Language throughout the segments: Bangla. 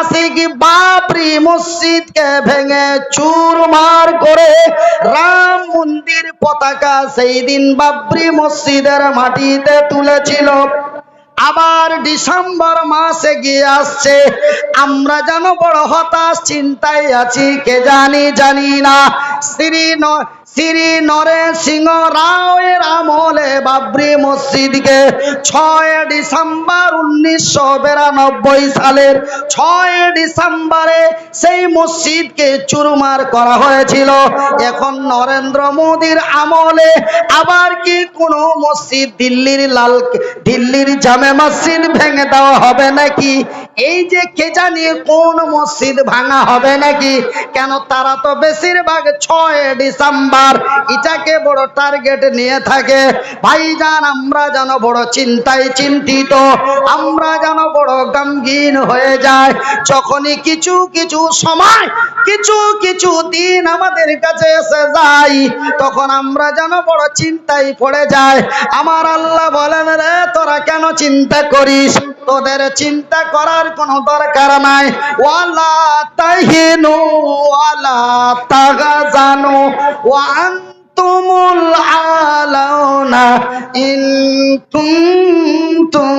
ঐতিহাসিক বাবরি মসজিদকে ভেঙে চুরমার করে রাম মন্দির পতাকা সেই দিন বাবরি মসজিদের মাটিতে তুলেছিল। আবার ডিসেম্বর মাসে গিয়ে আসছে, আমরা যেন বড় হতাশ চিন্তায় আছি, কে জানি না। শ্রী নরেন সিংহ রাওয়ের আমলে বাবরি মসজিদকে 6 ডিসেম্বর 1992 সালের 6 ডিসেম্বরে সেই মসজিদকে চুরমার করা হয়েছিল। এখন নরেন্দ্র মোদীর আমলে আবার কি কোনো মসজিদ দিল্লির জামে মসজিদ ভেঙে দেওয়া হবে নাকি? এই যে কে জানি কোন মসজিদ ভাঙা হবে নাকি? কেন তারা তো বেশিরভাগ 6 ডিসেম্বর এটাকে বড় টার্গেট নিয়ে থাকে। ভাইজান, আমরা যেন বড় চিন্তায় চিন্তিত, আমরা যেন বড় গমগীন হয়ে যায় যখনই কিছু সময় কিছু দিন আমাদের কাছে এসে যায়, তখন আমরা যেন বড় চিন্তায় পড়ে যায়। আমার আল্লাহ বলেন, রে তোরা কেন চিন্তা করিস? তোদের চিন্তা করার কোনো দরকার নাই। ওয়ালা তাহিনু ওয়ালা তাহজানু ওয়া আনতুমুল আলাউনা ইন কুনতুম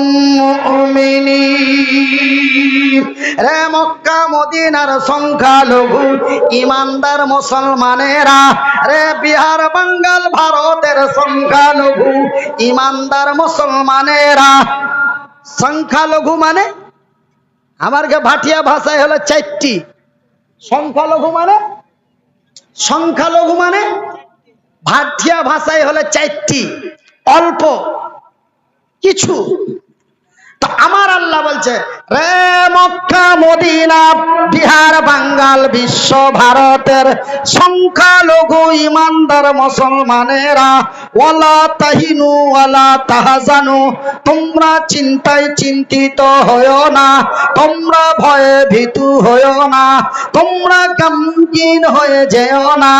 মুমিনিন। রে মক্কা মদিনার সংখ্যালঘু ইমানদার মুসলমানেরা, রে বিহার বাঙ্গাল ভারতের সংখ্যালঘু ইমানদার মুসলমানেরা। সংখ্যালঘু মানে আমার ভাটিয়া ভাষায় হলো 4টি। সংখ্যালঘু মানে ভাটিয়া ভাষায় হলো 4টি, অল্প কিছু। তো আমার আল্লাহ বলছে, রে মক্কা মদিনা বিহার বাঙ্গাল বিশ্ব ভারতের সংখ্যালঘু ইমানদার মুসলমানেরা, ওয়ালা তাহিনু ওয়ালা তাহজানু, তোমরা চিন্তায় চিন্তিত হয়ো না, তোমরা ভয়ে ভীতু হয়ো না, তোমরা গমগীন হয়ে যেও না।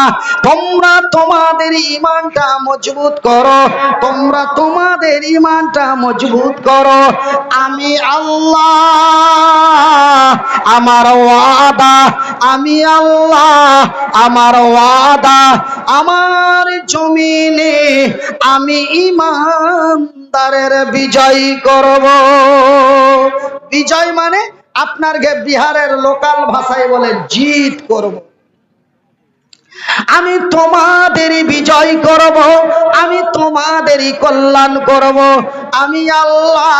তোমরা তোমাদের ঈমানটা মজবুত করো, তোমরা তোমাদের ঈমানটা মজবুত করো। আমি আল্লাহ আমার ওয়াদা, আমি আল্লাহ আমার ওয়াদা, আমার জমিনে আমি ঈমানদারের বিজয় করব। বিজয় মানে আপনার বিহারের লোকাল ভাষায় বলে জিত করব। আমি তোমাদেরই বিজয় করব, আমি তোমাদেরই কল্যাণ করব। আমি আল্লাহ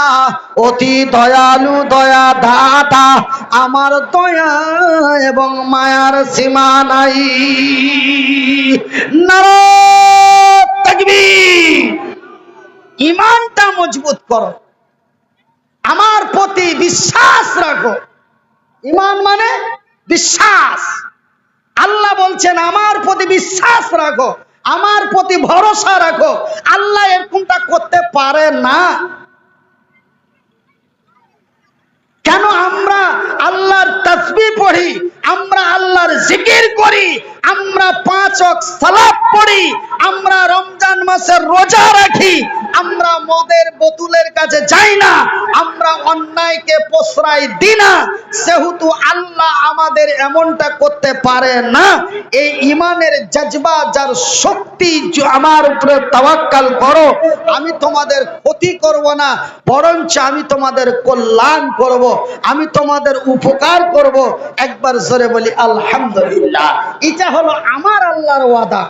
অতি দয়ালু, দয়া দাতা, আমার দয়া এবং মায়ার সীমা নাই। নারায়ে তাকবীর। ঈমানটা মজবুত করো, আমার প্রতি বিশ্বাস রাখো। ঈমান মানে বিশ্বাস। আল্লাহ বলছেন আমার প্রতি বিশ্বাস রাখো, আমার প্রতি ভরসা রাখো। আল্লাহ এরকমটা করতে পারে না। কেন? আমরা আল্লাহর তাসবিহ পড়ি, আমরা আল্লাহর জিকির করি, আমরা 5 ওয়াক্ত সালাত পড়ি, আমরা রমজান মাসের রোজা রাখি, আমরা মদের বোতলের কাছে যাই না, আমরা অন্যায়কে প্রশ্রয় দিই না। সেহেতু আল্লাহ আমাদের এমনটা করতে পারে না। এই ঈমানের জজবা, যার শক্তি, আমার উপরে তাওয়াক্কাল করো, আমি তোমাদের ক্ষতি করব না, বরঞ্চ আমি তোমাদের কল্যাণ করব, আমি তোমাদের উপকার করব। একবার জোরে বলি আলহামদুলিল্লাহ। এটা হলো আমার আল্লাহর ওয়াদা।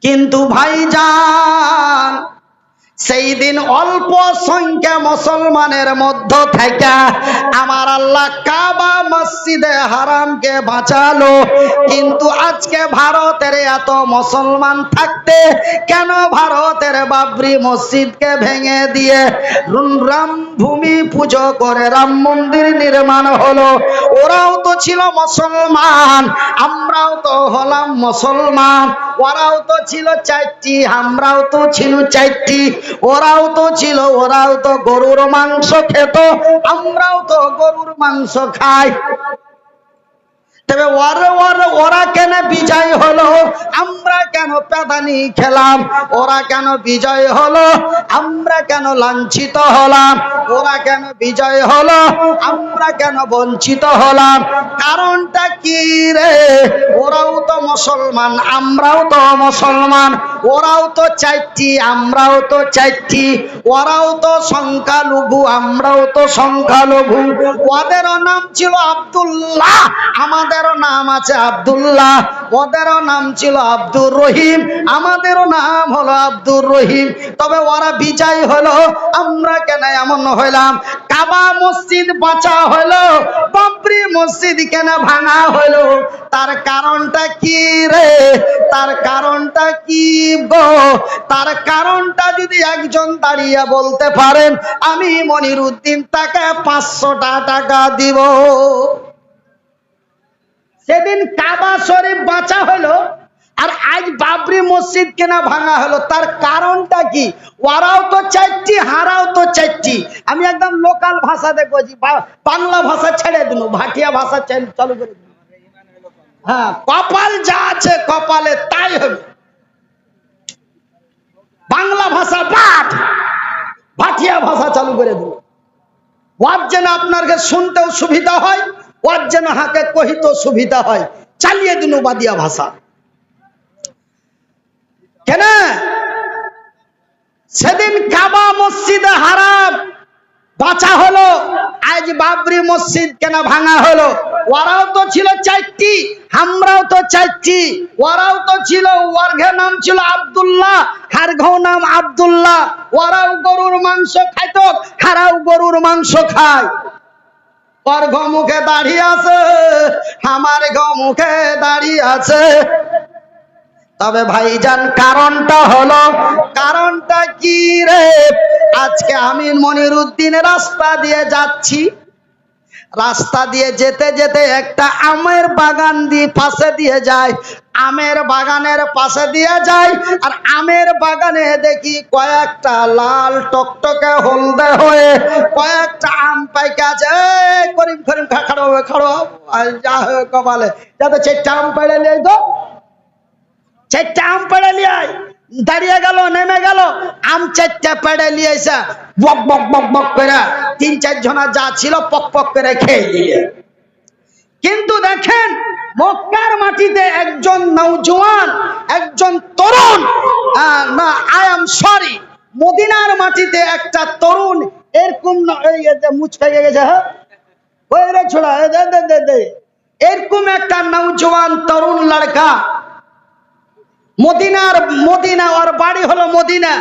কিন্তু ভাইজান, সেই দিন অল্প সংখ্যা মুসলমানের মধ্য থেকে আমার আল্লাহ কাবা মসজিদে হারামকে বাঁচালো। কিন্তু আজকে ভারতের এত মুসলমান থাকতে কেন ভারতের বাবরি মসজিদকে ভেঙে দিয়ে রাম ভূমি পুজো করে রাম মন্দির নির্মাণ হলো? ওরাও তো ছিল মুসলমান, আমরাও তো হলাম মুসলমান। ওরাও তো ছিল 4টি, আমরাও তো ছিল 4টি। ওরাও তো গরুর মাংস খেত, আমরাও তো গরুর মাংস খাই। তো তবে ওরা কেন বিজয় হলো, আমরা কেন প্রাধানি খেলাম? ওরা কেন বিজয় হলো, আমরা কেন লাঞ্ছিত হলাম? ওরা কেন বিজয় হলো, আমরা কেন বঞ্চিত হলাম? কারণটা কি রে? ওরাও তো মুসলমান, আমরাও তো মুসলমান। ওরাও তো চাইছি, আমরাও তো চাইছি। ওরাও তো সংখ্যালঘু, আমরাও তো সংখ্যালঘু। ওদেরও নাম ছিল আব্দুল্লাহ, আমাদেরও নাম আছে আব্দুল্লাহ। ওদেরও নাম ছিল আব্দুর রহিম, আমাদেরও নাম হলো আব্দুর রহিম। তবে ওরা বিজয় হলো, আমরা কেন এমন হইলাম? কাবা মসজিদ বাঁচা হলো, বাবরি মসজিদ কেন ভাঙা হলো? তার কারণটা কি রে? তার কারণটা কি গো? তার কারণটা যদি একজন দাঁড়িয়ে বলতে পারেন, আমি মনিরুদ্দিন তাকে 500টা টাকা দিব। সেদিন কাবা শরীফ বাঁচা হলো, আর আজ বাবরি মসজিদ কেনা ভাঙা হলো। তার কারণটা কি? ওরাও তো চাইছি, হারাও তো চাইছি। আমি একদম লোকাল ভাষাতে বলছি, বাংলা ভাষা ছেড়ে দিন, ভাটিয়া ভাষা চালু করে দিন। হ্যাঁ, কপাল যা আছে কপালে তাই হবে। বাংলা ভাষা বাদ, ভাটিয়া ভাষা চালু করে দিন। ওর যেন আপনাকে শুনতেও সুবিধা হয়, ওর যেন হাকে কহিতেও সুবিধা হয়। চালিয়ে দিন বাদিয়া ভাষা। কেন? সেদিন কাবা মসজিদে হারাম বাঁচা হলো, আজ বাবরি মসজিদ কেন ভাঙা হলো? ওরাও তো ছিল চারটি, আমরাও তো চারটি। ওরাও তো ছিল, ওয়ার্ঘে নাম ছিল আব্দুল্লাহ, হারঘও নাম আব্দুল্লাহ। ওরাও গরুর মাংস খাইত, হারাও গরুর মাংস খায়। ওর মুখে দাঁড়িয়ে আছে, আমার মুখে দাঁড়িয়ে আছে। তবে ভাইজান, কারণটা হলো, কারণটা কি রে? আজকে আমি মনিরুদ্দিন রাস্তা দিয়ে যাচ্ছি, রাস্তা দিয়ে যেতে যেতে একটা আমের বাগান দিয়ে পাশে দিয়ে যায়, আমের বাগানের পাশে দিয়ে যায়। আর আমের বাগানে দেখি কয়েকটা লাল টকটকে হলদে হয়ে কয়েকটা আম পাইকা আছে। করিম করিম খাড়ো খাড়ো, যা হয়ে কপালে যাতে 4টা আম পেড়ে নিয়ে তো, 4টা আম পেড়ে নিয়ে দাঁড়িয়ে গেল, নেমে গেল, আম 4টা পেড়ে নিয়ে এসে বক বক বক বক করে 3-4 জনা যা ছিল পক পক করে খেয়ে দিলে। কিন্তু দেখেন, মক্কার মাটিতে একজন নওজোয়ান, একজন তরুণ, না আই এম সরি, মদিনার মাটিতে একটা তরুণ এরকম মুছ খেয়ে গেছে, হ্যাঁ ওই রে ছোড়া, এরকম একটা নওজোয়ান তরুণ লড়কা মদিনা, ওর বাড়ি হলো মদিনা।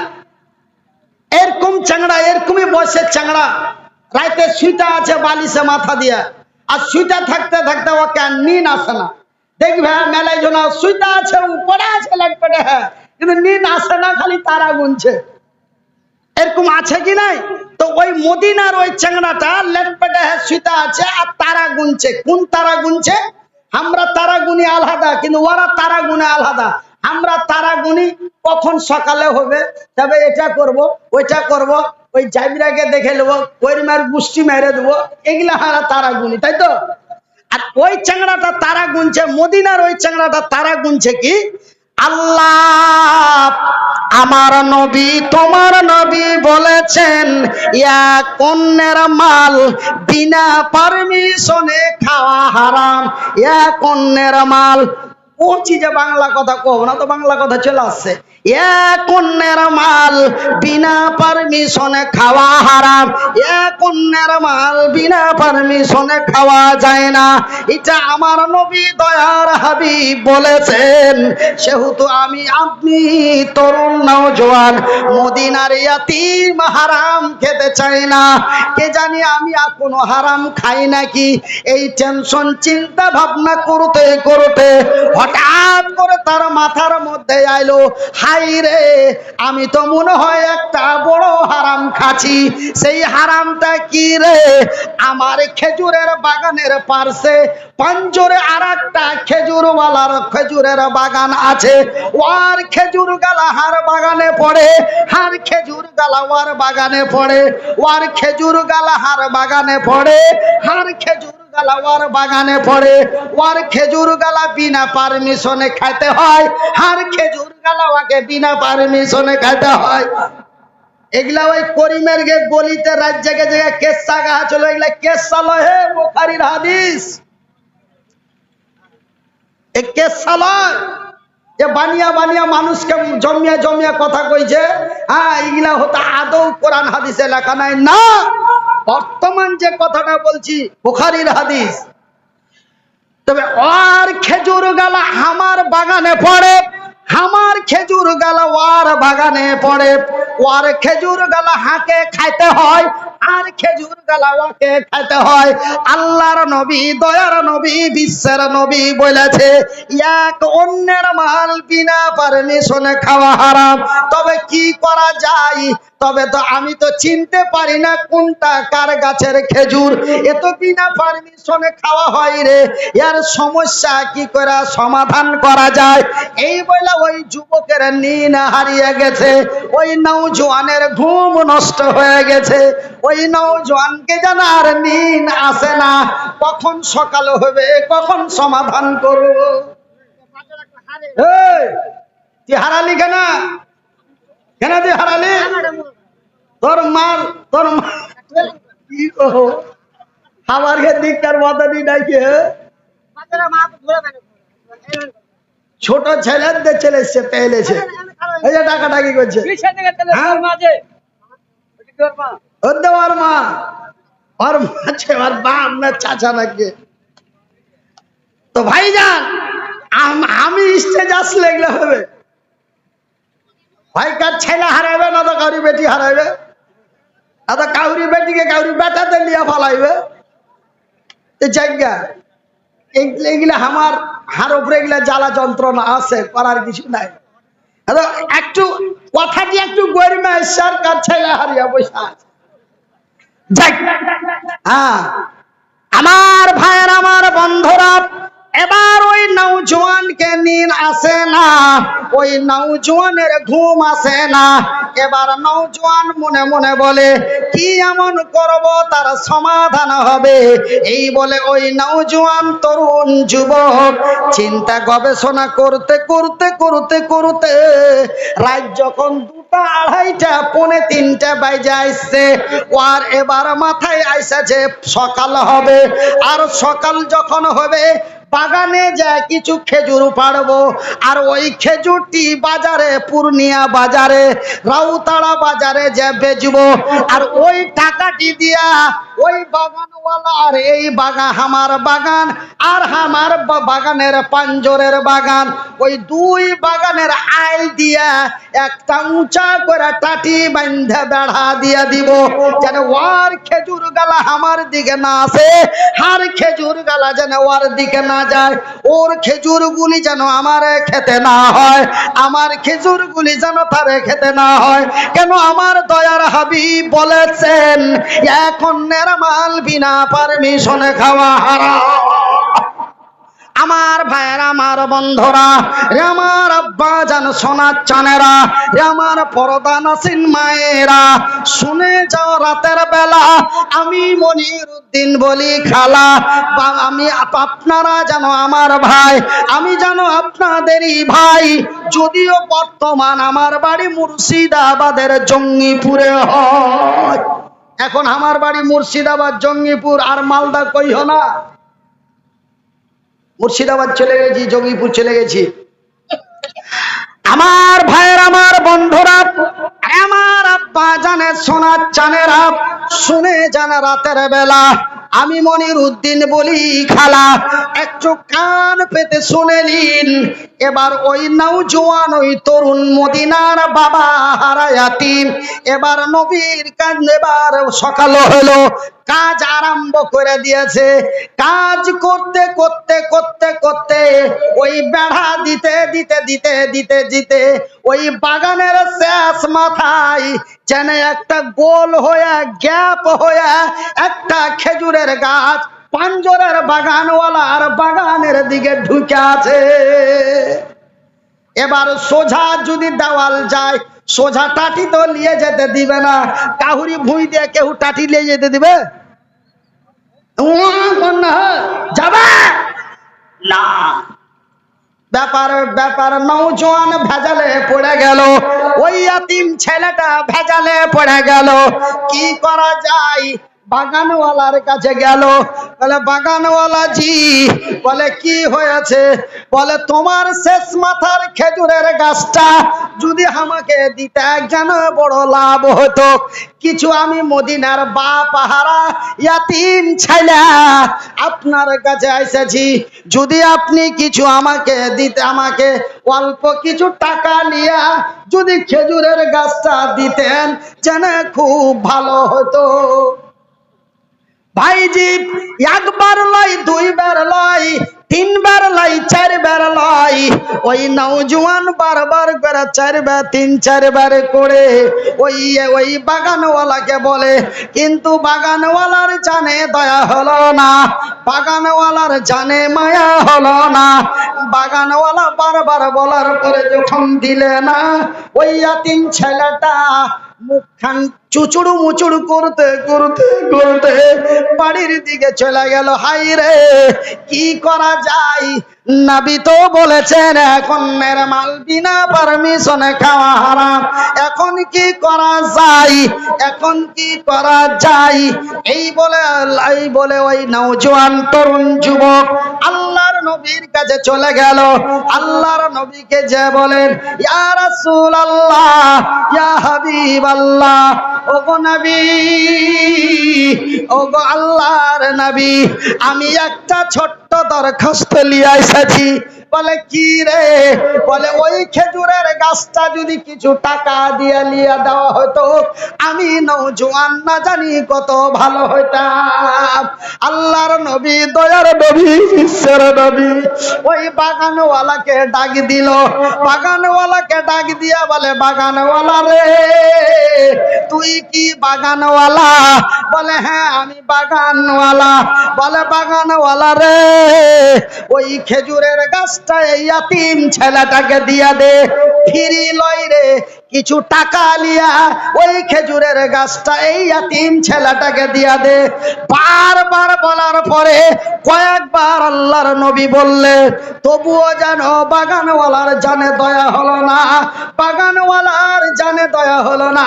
এরকম চাংড়া, এরকমই বয়সের চাংড়া, রাতে শুইটা আছে বালিশে মাথা দিয়া। আর শুইটা থাকতে থাকতে ওকে নিন আসে না। দেখবে মেলায় জনা শুইটা আছে, উপরে আছে লেটপেটে, হ্যাঁ, কিন্তু নিন আসে না, খালি তারা গুনছে। এরকম আছে কি নাই? তো ওই মদিনার ওই চাংড়াটা লেটপেটে হ্যাঁ শুইটা আছে আর তারা গুনছে। কোন তারা গুনছে? আমরা তারা গুনি আলাদা, কিন্তু ওরা তারা গুনে আলাদা। আমরা তারা গুনি কখন সকালে হবে, তবে এটা করব, ওইটা করব, ওই জাইবিরাকে দেখে নেবো, ওই মার গুষ্টি মেরে দেবো, এগুলা হারা তারা গুনি, তাই তো? আর ওই চাংড়াটা তারা গুনছে, মদিনার ওই চাংড়াটা তারা গুনছে কি? আল্লাহ আমার নবী তোমার নবী বলেছেন, ইয়া কন্যের মাল বিনা পারমিশনে খাওয়া হারাম। ইয়া কন্যের মাল, ও চিজে বাংলা কথা কব না তো, বাংলা কথা চলে আসছে। এক অন্যের মাল বিনা পারমিশনে খাওয়া হারাম, এক অন্যের মাল বিনা পারমিশনে খাওয়া যায় না। এটা আমার নবী দয়ার হাবিব বলেছেন। সেহেতু আপনি তরুণ নওজোয়ান মদিনার ইয়াতীম হারাম খেতে চাই না। কে জানি আমি কোনো হারাম খাই নাকি, এই টেনশন চিন্তা ভাবনা করতে করতে হঠাৎ করে তার মাথার মধ্যে আইলো, হাই রে, আমি তো মনে হয় একটা বড় হারাম খাচ্ছি। সেই হারামটা কি রে? আমার খেজুরের বাগানের পাশে পাঞ্জরে আর একটা খেজুরের বাগান আছে। ওর খেজুর গালা হার বাগানে পড়ে, হার খেজুর গালা ওর বাগানে পড়ে, ওর খেজুর গালা হার বাগানে পড়ে, হার খেজুর গালা ওর বাগানে পড়ে, ওর খেজুর গালা বিনা পারমিশনে খাইতে হয়, আর খেজুর গালা ওকে বিনা পারমিশনে খাইতে হয়। এগুলা ওই করিমের গলিতে রাত জায়গায় জায়গায় কেসা গা চলো, এগুলা কেসা লয় হে বুখারীর হাদিস। এই কেসা লয় যে বানিয়া বানিয়া মানুষকে জমিয়া জমিয়া কথা কইছে। হ্যাঁ, এগুলা হতো আদৌ কোরআন হাদিসে লেখা নাই। না, বর্তমান যে কথাটা বলছি বুখারীর হাদিস। তবে আর খেজুর গালা আমার বাগানে পড়ে, আমার খেজুর গালা ওর বাগানে পড়ে, ওর খেজুর গালা হাকে খাইতে হয়, আর খেজুর গালা ওকে খাইতে হয়। আল্লাহর নবী, দয়ার নবী, বিশ্বের নবী বলেছে এক অন্যের মাল বিনা পারমিশনে খাওয়া হারাম। তবে কি করা যায়? তবে তো আমি তো চিনতে পারি না কোনটা কার গাছের খেজুর, এ তো বিনা পারমিশনে খাওয়া হয় রে, এর সমস্যা কি করে সমাধান করা যায়? এই বলে ওই যুবকের নিন হারিয়ে গেছে, ওই নওজোয়ানের ঘুম নষ্ট হয়ে গেছে, ওই নওজোয়ানকে যেন আর নিন আসে না, কখন সকাল হবে, কখন সমাধান করব। তুই হারালি কেন? কেন তুই হারালি? তোর মার কি কহো আমার দিকটার মতনই নাকি। ছোট ছেলেদের ছেলে এসছে পেলেছে, এই যে ডাকাডাকি করছে। ওর মা, ওর মাছে ওর বাপ না চাচা নাকি। তো ভাইজান, আমি স্টেজ আসলে এগুলো হবে ভাই, কার ছেলে হারাইবে না তো কাউরি বেটি হারাইবে, না তো কাউরি বেটিকে কাউরি বেটাতে নিয়ে ফালাইবে। জায়গা এগুলা আমার হার উপরে এগুলা জ্বালা যন্ত্রণা আছে, করার কিছু নাই। একটু কথাটি একটু গরিমা ঈশ্বর কার ছেলে হারিয়া বসে আছে। হ্যাঁ আমার ভাইয়ের, আমার বন্ধুরা, এবার ওই নওজোয়ানকে নিন আসে না, ওই নওজোয়ানের ঘুম আসে না। এবার নওজোয়ান মনে মনে বলে কি এমন করব তার সমাধান হবে। এই বলে ওই নওজোয়ান তরুণ যুবক চিন্তা গবেষণা করতে করতে করতে করতে রাত যখন 2টা, 2:30, পৌনে 3টা বাজে আসছে, আর এবার মাথায় আইসাছে সকাল হবে। আর সকাল যখন হবে বাগানে যায় কিছু খেজুর পাড়বো, আর ওই খেজুরটি বাজারে, পূর্ণিয়া বাজারে, রাউতাড়া বাজারে যে বেচবো, আর ওই টাকাটি দিয়া ওই বাগানওয়ালা, আর এই বাগান আমার বাগান আর আমার বাগানের পাঞ্জরের বাগান, ওই 2 বাগানের আইল দিয়া একটা উঁচা করে টাটি বান্ধা বেড়া দিয়া দিব, যেন ওর খেজুর গালা আমার দিকে না আসে, আর খেজুর গালা যেন ওর দিকে না যায়, ওর খেজুর গুলি যেন আমার খেতে না হয়, আমার খেজুর গুলি যেন তারে খেতে না হয়। কেন আমার দয়ার হাবিব বলেছেন এখন নেরমাল বিনা পারমিশনে খাওয়া হারাম। আমার ভাইয়েরা, আমার বন্ধুরা, আমার আব্বা জান, সোনার চানেরা, আমার পর্দা নাসিন মায়েরা, শুনে যাও রাতের বেলা আমি মনিরউদ্দিন বলি খালা, আমি আপনারা জানো আমার ভাই, আমি জানো আপনাদেরই ভাই, যদিও বর্তমান আমার বাড়ি মুর্শিদাবাদের জঙ্গিপুরে হয়। এখন আমার বাড়ি মুর্শিদাবাদ, জঙ্গিপুর আর মালদা কইহ না, মুর্শিদাবাদ চলে গেছি, জঙ্গিপুর চলে গেছি। আমার ভাইয়ের, আমার বন্ধুরা, আমার আব্বা জানে, সোনার চানেরা, শুনে জানা রাতের বেলা আমি মনিরউদ্দিন বলি খালা, একটু কান পেতে শুনে নিন। এবার ওই নওজোয়ান, ওই তরুণ মদিনার বাবা হারায়াতিম, এবার নবীর কাজ, এবার সকাল হলো, কাজ আরম্ভ করে দিয়েছে। কাজ করতে করতে করতে করতে ওই বেড়া দিতে দিতে দিতে দিতে দিতে ওই বাগানের শেষ মাথায় যেন একটা গোল হয়ে, গ্যাপ হয়ে একটা খেজুরের গাছ পাঞ্জরের বাগানওয়ালার বাগানের দিকে ঢুকে আছে। এবার সোজা যদি দেওয়াল যায়, সোজা টাটি তো নিয়ে যেতে দিবে না, কাহুরি ভুঁই দিয়ে কেউ টাটি নিয়ে যেতে দিবে? যাবে না। ব্যাপার নৌজওয়ান ভেজালে পড়ে গেল, ওই ইয়াতিম ছেলেটা ভেজালে পড়ে গেল। কি করা যায়? বাগানওয়ালার কাছে গেল, বলে বাগানওয়ালা জি, বলে কি হয়েছে? বলে তোমার শেষ মাথার খেজুরের গাছটা যদি আমাকে দিতে যেন বড় লাভ হতো। কিছু আমি মদিনার বাপাহারা ইয়াতিম ছেলে আপনার কাছে এসেছি, যদি আপনি কিছু আমাকে দিতে, আমাকে অল্প কিছু টাকা নিয়ে যদি খেজুরের গাছটা দিতেন যেন খুব ভালো হতো। ভাইজি একবার লয়, দুইবার লয়, তিনবার লয়, চারবার লয়, ওই নওজোয়ান বারবার করে চারবার, তিন চারবার করে ওই বাগানওয়ালাকে বলে, কিন্তু বাগানওয়ালার জানে দয়া হলো না, বাগানওয়ালার জানে মায়া হলো না। বাগানওয়ালা বারবার বলার পরে যখন দিলে না, ওই ইয়াতিম ছেলেটা মুখখান চুচুড়ু মুচুড়ু করতে করতে করতে বাড়ির দিকে চলে গেল। হাই রে, কি করা যায়? নবী তো বলেছেন এখন মাল বিনা পারমিশনে খাওয়া হারাম। এখন কি করা যায়? এখন কি করা যায়? এই বলে ওই নওজোয়ান তরুণ যুবক আল্লাহর নবীর কাছে চলে গেল। আল্লাহর নবীকে যে বলেন, ইয়া রাসূলুল্লাহ, ইয়া হাবিবাল্লাহ, ওগো নবী, ওগো আল্লাহর নবী, আমি একটা ছোট্ট দরখাস্ত নিয়ে এসেছি। বলে কি রে? বলে ওই খেজুরের গাছটা যদি কিছু টাকা দিয়ে নিয়ে দেওয়া হতো, আমি নওজোয়ান না জানি কত ভালো হইতাম। আল্লাহর নবী, দয়ার নবী, বিশ্বের নবী ওই বাগানওয়ালাকে ডাক দিল। বাগানওয়ালাকে ডাক দিয়া বলে, বাগানওয়ালা রে, তুই কি বাগানওয়ালা? বলে হ্যাঁ আমি বাগানওয়ালা। বলে বাগানওয়ালা রে, ওই খেজুরের গাছটা এই ইয়াতিম ছেলেটাকে দিয়া দে, ফিরি লয় রে, কিছু টাকা লিয়া ওই খেজুরের গাছটা এই ইয়াতিম ছেলেটাকে দিয়া দে। বারবার বলার পরে কয়েকবার আল্লাহর নবী বললে, তবুও যেন বাগানওয়ালার জানে দয়া হলো না, বাগানওয়ালার জানে দয়া হলো না।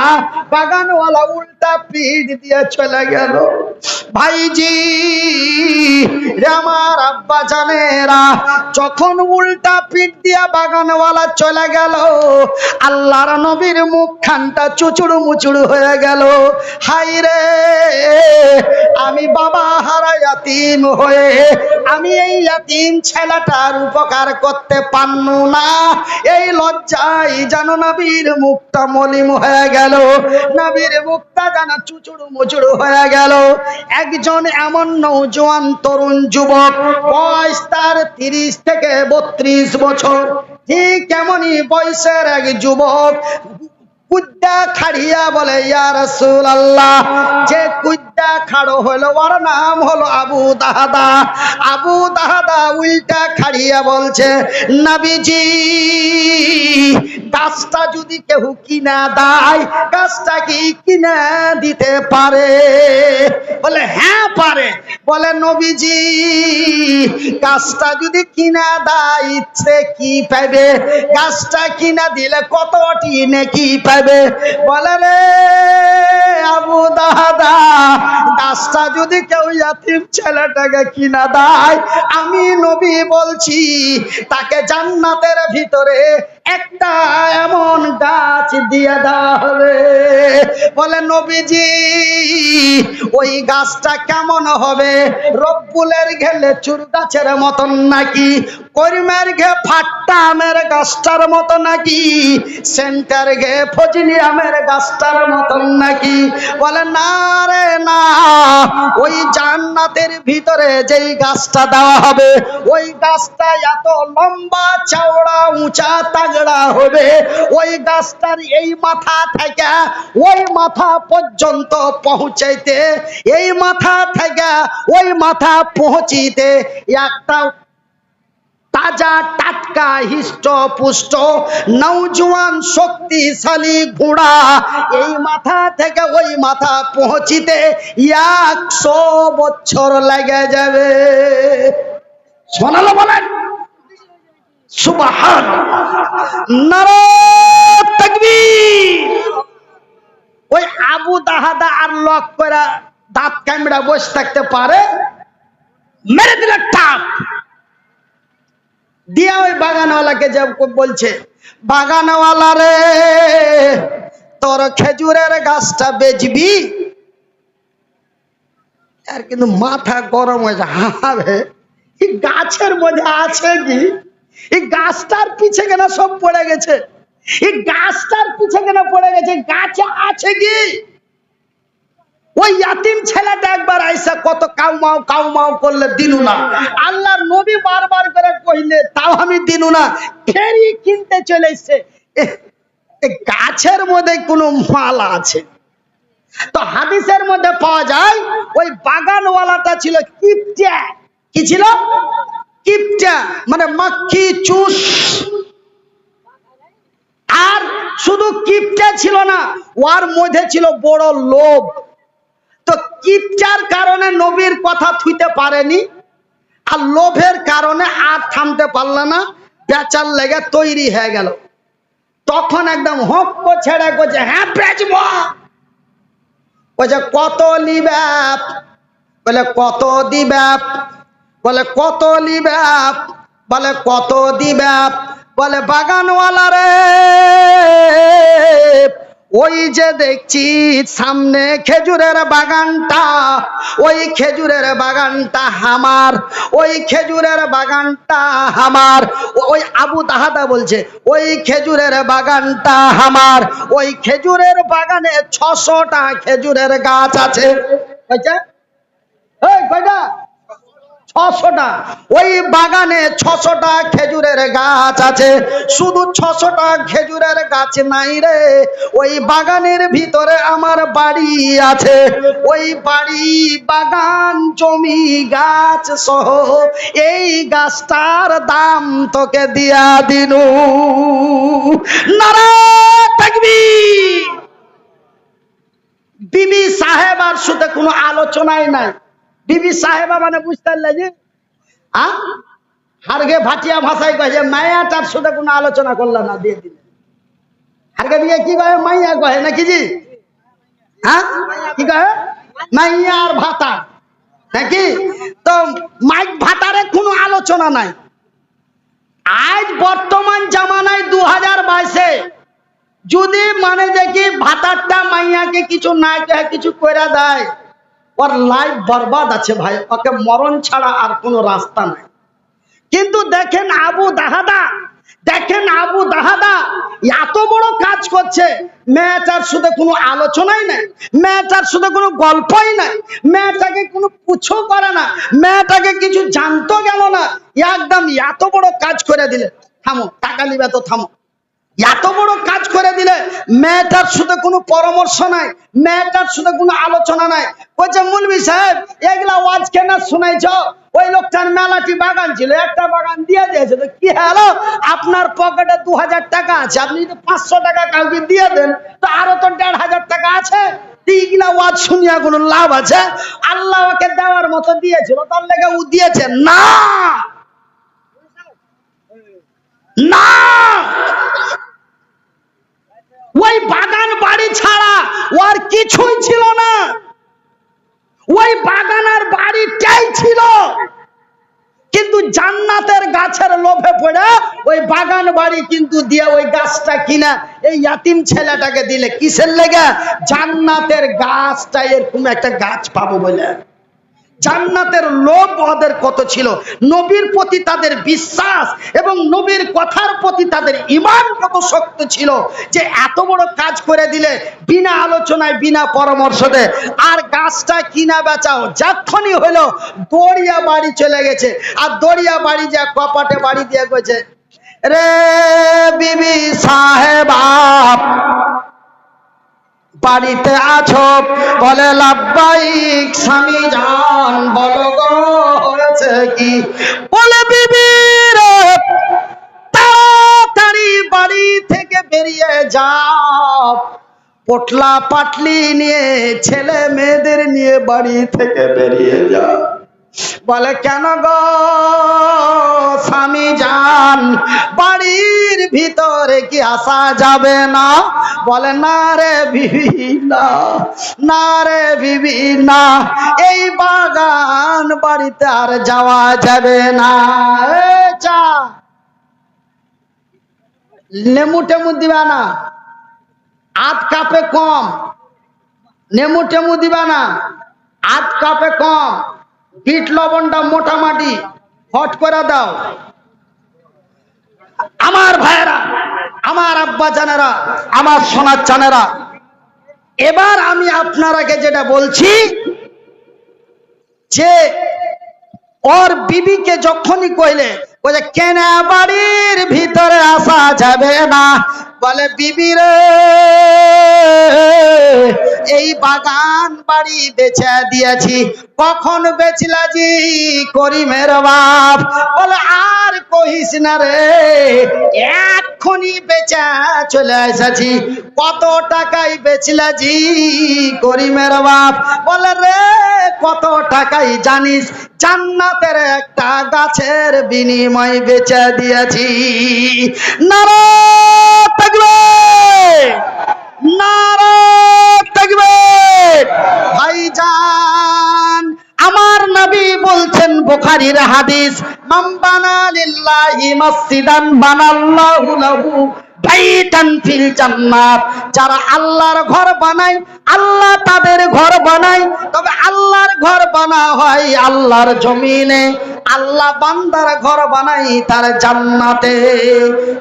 বাগানওয়ালা উল্টা পিঠ দিয়ে চলে গেল। ভাইজি রে আমার আব্বা জানেরা, যখন উল্টা পিঠ দিয়া বাগানওয়ালা চলে গেল, আল্লাহর নবীর মুখখানটা চুচুড়ু মুচুড়ু হয়ে গেল। হাই রে, আমি বাবা হারা ইয়াতিম হয়ে আমি এই ইয়াতিম ছেলেটার উপকার করতে পারনু না, এই লজ্জায় যেন নবীর মুখটা মলিন হয়ে গেল, নবীর মুখটা যেন চুচুড়ু মুচুড়ু হয়ে গেল। একজন এমন নওজোয়ান তরুণ যুবক, বয়স তার 30 থেকে 32 বছর, ঠিক কেমনই বয়সের এক যুবক কুদ্দা খাড়িয়া বলে, ইয়া রাসূলুল্লাহ, যে কুদ্দা খাড়ো হলো ওর নাম হলো আবু দাহাদা। আবু দাহাদা উল্টা খাড়িয়া বলছে, নবীজি গাছটা যদি কেউ কিনা দেয়, গাছটা কি কিনা দিতে পারে? বলে হ্যাঁ পারে। বলে নবীজি গাছটা যদি কিনা দেয় সে কি পাবে? গাছটা কিনা দিলে কতটি নেকি পাবে? বলে রে আবু দাহাদা, গাছটা যদি কেউ ইয়াতিম ছেলেটাকে কিনা দেয়, আমি নবী বলছি তাকে জান্নাতের ভিতরে একটা এমন গাছ দিয়ে দেওয়া হবে। বলে নবীজি ওই গাছটা কেমন হবে? রব্বুলের ঘেলে চুর গাছের মতন নাকি? করিমের ঘে ফাট্টা আমের গাছটার মতো নাকি? সেন্টার ঘে ফজলি আমের গাছটার মতন নাকি? বলে না রে না, ওই জান্নাতের ভিতরে যেই গাছটা দেওয়া হবে, ওই গাছটা এত লম্বা চওড়া উঁচা তাগড়া হবে, ওই গাছটার এই মাথা থেকে ওই মাথা পর্যন্ত পৌঁছাইতে, এই মাথা থেকে ওই মাথা পৌঁছিতে একটা তাজা টাটকা পাকা হিষ্ট পুষ্ট নওজোয়ান শক্তিশালী ঘোড়া, এই মাথা থেকে ওই মাথা পৌঁছিতে 100 বছর লেগে যাবে। শোনালো বলেন সুবহানাল্লাহ, নারায়ে তাকবীর। ওই আবু দাহাদা আর লক করে দাঁত কামড়া বসে থাকতে পারে? মেরে দিলে টাপ দিয়া ওই বাগানওয়ালাকে যে বলছে, বাগানওয়ালা রে, তোর খেজুরের গাছটা বেচবি? আর কিন্তু মাথা গরম হয়েছে, হাবে এই গাছের মধ্যে আছে কি? এই গাছটার পিছে কেন সব পড়ে গেছে? এই গাছটার পিছে কেন পড়ে গেছে? গাছে আছে কি? ওই ইয়াতিম ছেলেটা একবার আইসা কত কাউমাও করলে দিনু না, আল্লাহর নবী বারবার করে কইলে তাও আমি দিনু না, ফেরি কিনতে চলে এসছে। গাছের মধ্যে কোনো মাল আছে? তো হাদিসের মধ্যে পাওয়া যায় ওই বাগানওয়ালাটা ছিল কিপটা। কি ছিল? কিপটা, মানে মাক্খি চুষ। আর শুধু কিপটা ছিল না, ওর মধ্যে ছিল বড় লোভ। তো কিপটার কারণে নবীর কথা থুইতে পারেনি, আর লোভের কারণে আর থামতে পারল না, বেচার লেগে তৈরি হয়ে গেল। তখন একদম হক ছেড়ে করছে, হ্যাঁ বেচবো। বলছে কত লিবে? বলে কত দিবে? বলে কত লিবে? বলে কত দিবে? বলে বাগানওয়ালা রে, ওই যে দেখছি সামনে খেজুরের বাগানটা, ওই খেজুরের বাগানটা আমার, ওই খেজুরের বাগানটা আমার। ওই আবু দাহাদা বলছে ওই খেজুরের বাগানটা আমার, ওই খেজুরের বাগানে 600টা খেজুরের গাছ আছে। কয়টা? 600টা। ওই বাগানে 600টা খেজুরের গাছ আছে। শুধু 600টা খেজুরের গাছ নাই রে, ওই বাগানের ভিতরে আমার বাড়ি আছে। ওই বাড়ি, বাগান, জমি, গাছ সহ এই গাছটার দাম তোকে দিয়া দিনু। নারায়ে তাকবীর। বিবি সাহেবার সাথে কোনো আলোচনাই নাই। বিবি সাহেবা মানে বুঝতে পারলে হারগে ভাটিয়া ভাষায় কয় যে মায়াটার সাথে কোনো আলোচনা করল না, দিয়ে দিলে। হারগে দিয়ে কি কয়? মাইয়া কয় নাকি জি? হ্যাঁ কি কয়? মাইয়া আর ভাতা নাকি? তো মাইক ভাতারে কোনো আলোচনা নাই। আজ বর্তমান জামানায় 2022-এ যদি মানে দেখি ভাতারটা মাইয়াকে কিছু নাই কিছু করে দেয়, ওর লাইফ বরবাদ আছে ভাই, ওকে মরণ ছাড়া আর কোনো রাস্তা নাই। কিন্তু দেখেন আবু দাহাদা, দেখেন আবু দাহাদা এত বড় কাজ করছে, মেয়েটার সাথে কোনো আলোচনাই নাই, মেয়েটার সাথে কোনো গল্পই নাই, মেয়েটাকে কোনো পুছো করে না, মেয়েটাকে কিছু জানতো গেল না, একদম এত বড় কাজ করে দিলে। থামো, টাকা নিবে তো থামো। এত বড় কাজ করে দিলে, মেয়েটার সাথে কোনো পরামর্শ নাই, মেয়েটার সাথে কোনো আলোচনা নাই। বলছে মৌলভী সাহেব এগুলা ওয়াজ কেন শুনাইছ? ওই লোকটার মেলাটি বাগান ছিল, একটা বাগান দিয়ে দিয়েছে। তো কি হলো? আপনার পকেটে 2000 টাকা আছে, আপনি যদি 500 টাকা কাউকে দিয়ে দেন তো আরো তো 1500 টাকা আছে। এইগুলা ওয়াজ শুনিয়া কোনো লাভ আছে? আল্লাহ ওকে দেওয়ার মতো দিয়েছিল, তার লেগে ও দিয়েছে না। না, ওই বাগান বাড়ি ছাড়া ওর কিছুই ছিল না। ওই বাগান আর বাড়িটাই ছিল, কিন্তু জান্নাতের গাছের লোভে পড়ে ওই বাগান বাড়ি কিন্তু দিয়ে ওই গাছটা কিনা এই ইয়াতিম ছেলেটাকে দিলে। কিসের লেগে? জান্নাতের গাছটা, এরকম একটা গাছ পাবো বলে। জান্নাতের লোভ ওদের কত ছিল, নবীর প্রতি তাদের বিশ্বাস এবং নবীর কথার প্রতি তাদের ঈমান কত শক্ত ছিল যে এত বড় কাজ করে দিলে বিনা আলোচনায়, বিনা পরামর্শতে। আর গাছটা কিনা বেচাও যখনই হলো, দড়িয়া বাড়ি চলে গেছে। আর দড়িয়া বাড়ি যা কপাটে বাড়ি দিয়ে গেছে, রে বিবি সাহেবা বাড়িতে আছো? বলে লাব্বাইক স্বামী জান, বলো গো হয়েছে কি? বলে বিবি রে যাও, পোটলা পাটলি নিয়ে ছেলে মেয়েদের নিয়ে বাড়ি থেকে বেরিয়ে যাও। বলে কেন গো স্বামী যান, বাড়ির ভিতরে কি আসা যাবে না? বলে না রে বিবি না, না রে বিবি না, এই বাগান বাড়িতে আর যাওয়া যাবে না। চা নেমু টেমু দিবা না, আধ কাপে কম, নেমু টেমু দিবা না, আধ কাপে কম, বিট লবণটা মোটামুটি হট করে দাও। আমার ভাইয়েরা, আমার আব্বা জানেরা, আমার সোনার চানেরা, এবার আমি আপনারাকে যেটা বলছি যে ওর বিবিকে যখনই কইলে বলে কেন বাড়ির ভিতরে আসা যাবে না, বলে বিবি রে এই বাগান বাড়ি বেচে দিয়েছি। কখন বেচলা জি? করিমের বাপ। বলে আর কহিস না রে, এক্ষুনি বেচা চলে এসেছি। কত টাকায় বেচলা জি? করিমের বাপ। বলে রে কত টাকায় জানিস? জান্নাতের একটা গাছের বিনিময় বেচে দিয়েছি। নারায়ে তাকবীর, নারায়ে তাকবীর। ভাইজান আমার নবী বলছেন, বুখারীর হাদিস, মান বানা লিল্লাহি মসজিদান বানাল্লাহু লাহু বাইতান ফিল জান্নাত। যারা আল্লাহর ঘর বানায়, আল্লাহ তাদের ঘর বানায়। তবে আল্লাহর ঘর বানা হয় আল্লাহর জমিনে, আল্লাহ বান্দার ঘর বানাই তার জান্নাতে।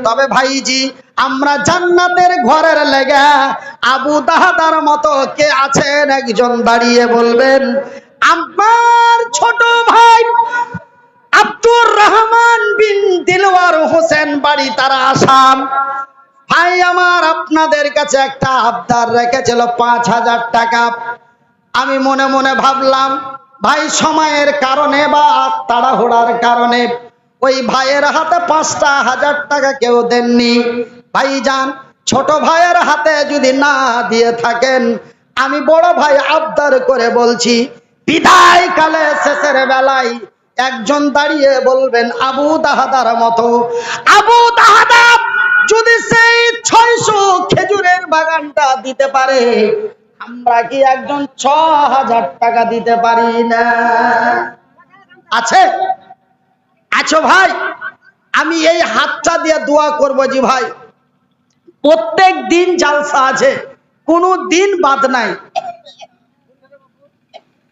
তবে ভাইজি আমরা জান্নাতের ঘরের লেগা আবু দাহাদার মতো কে আছেন? একজন দাঁড়িয়ে বলবেন। আমার ছোট ভাই আব্দুর রহমান বিন দিলওয়ার হোসেন, বাড়ি তারা আসাম। ভাই আমার আপনাদের কাছে একটা আবদার রেখেছিল ৫,০০০ টাকা। আমি মনে মনে ভাবলাম ভাই সময়ের কারণে বা তাড়াহুড়ার কারণে ওই ভাইয়ের হাতে ৫,০০০ টাকা কেউ দেননি। ভাইজান ছোট ভাইয়ের হাতে যদি না দিয়ে থাকেন, আমি বড় ভাই আবদার করে বলছি, বিদায় কালে শেষের বেলায় একজন দাঁড়িয়ে বলবেন আবু দাহাদার মতো, আবু দাহাদা যদি সেই ৬০০ খেজুরের বাগানটা দিতে পারে, আমরা কি একজন ৬,০০০ টাকা দিতে পারি না? আছে? আছো ভাই? আমি এই হাতটা দিয়ে দোয়া করব জি ভাই, প্রত্যেক দিন জালসা আছে, কোনো দিন বাদ নাই।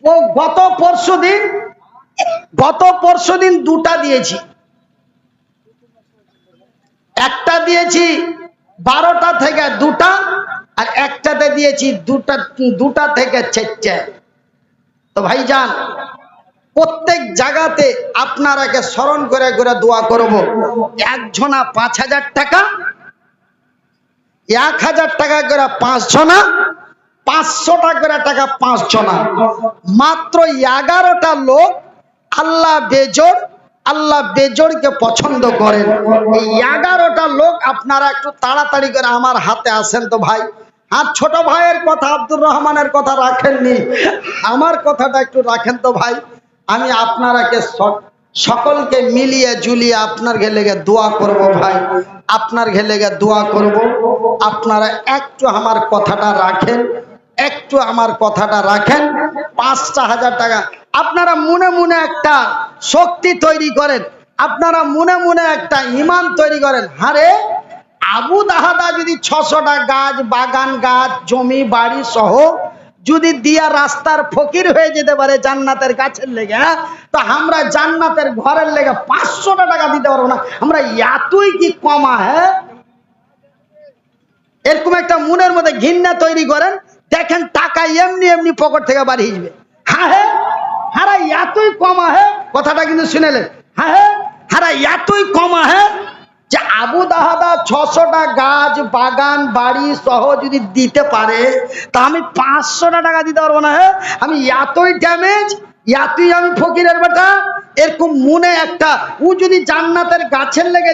ও গত পরশু দিন দুটা দিয়েছি, একটা দিয়েছি ১২টা থেকে ২টা, আর একটাতে দিয়েছি দুটা থেকে ৪টে। তো ভাইজান প্রত্যেক জায়গাতে আপনারাকে স্মরণ করে করে দোয়া করব। একজনা ৫,০০০ টাকা, ১,০০০ টাকা করে ৫ জনা, ৫০০ টাকা করে টাকা ৫ জনা, মাত্র ১১টা লোক। আল্লাহ বেজোড়কে পছন্দ করেন। এই ১১টা লোক আপনারা একটু তাড়াতাড়ি করে আমার হাতে আসেন তো ভাই। আর ছোট ভাইয়ের কথা, আব্দুর রহমানের কথা রাখেননি, আমার কথাটা একটু রাখেন তো ভাই। আমি আপনারাকে সকলকে মিলিয়ে জুলিয়ে আপনার লেগে দোয়া করব ভাই, আপনার লেগে দোয়া করব। আপনারা একটু আমার কথাটা রাখেন, একটু আমার কথাটা রাখেন। ৫,০০০ টাকা আপনারা মনে মনে একটা শক্তি তৈরি করেন, আপনারা মনে মনে একটা ঈমান তৈরি করেন। হারে আবু দাহাদা যদি ৬০০টা গাছ, বাগান গাছ, জমি বাড়ি সহ যদি দিয়া রাস্তার ফকির হয়ে যেতে পারে জান্নাতের গাছের লেগে, তো আমরা জান্নাতের ঘরের লেগে ৫০০টা টাকা দিতে পারবো না? আমরা এতই কি কমা? হ্যাঁ, এরকম একটা মনের মধ্যে ঘৃণা তৈরি করেন, দেখেন টাকা এমনি এমনি পকেট থেকে বাড়িয়ে যাবে। হ্যাঁ, হারা এতই কমা। হ্যাঁ, কথাটা কিন্তু শুনেলেন? হ্যাঁ, হারা এতই কমা। হ্যাঁ, যে আবু দাহাদা ৬০০টা গাছ, বাগান, বাড়ি সহ যদি দিতে পারে, তা আমি ৫০০টা টাকা দিতে পারবো না? হ্যাঁ, আমি এতই ড্যামেজ, এতই আমি ফকিরের বেটা। এরকম মনে একটা, ও যদি জান্নাতের গাছের লেগে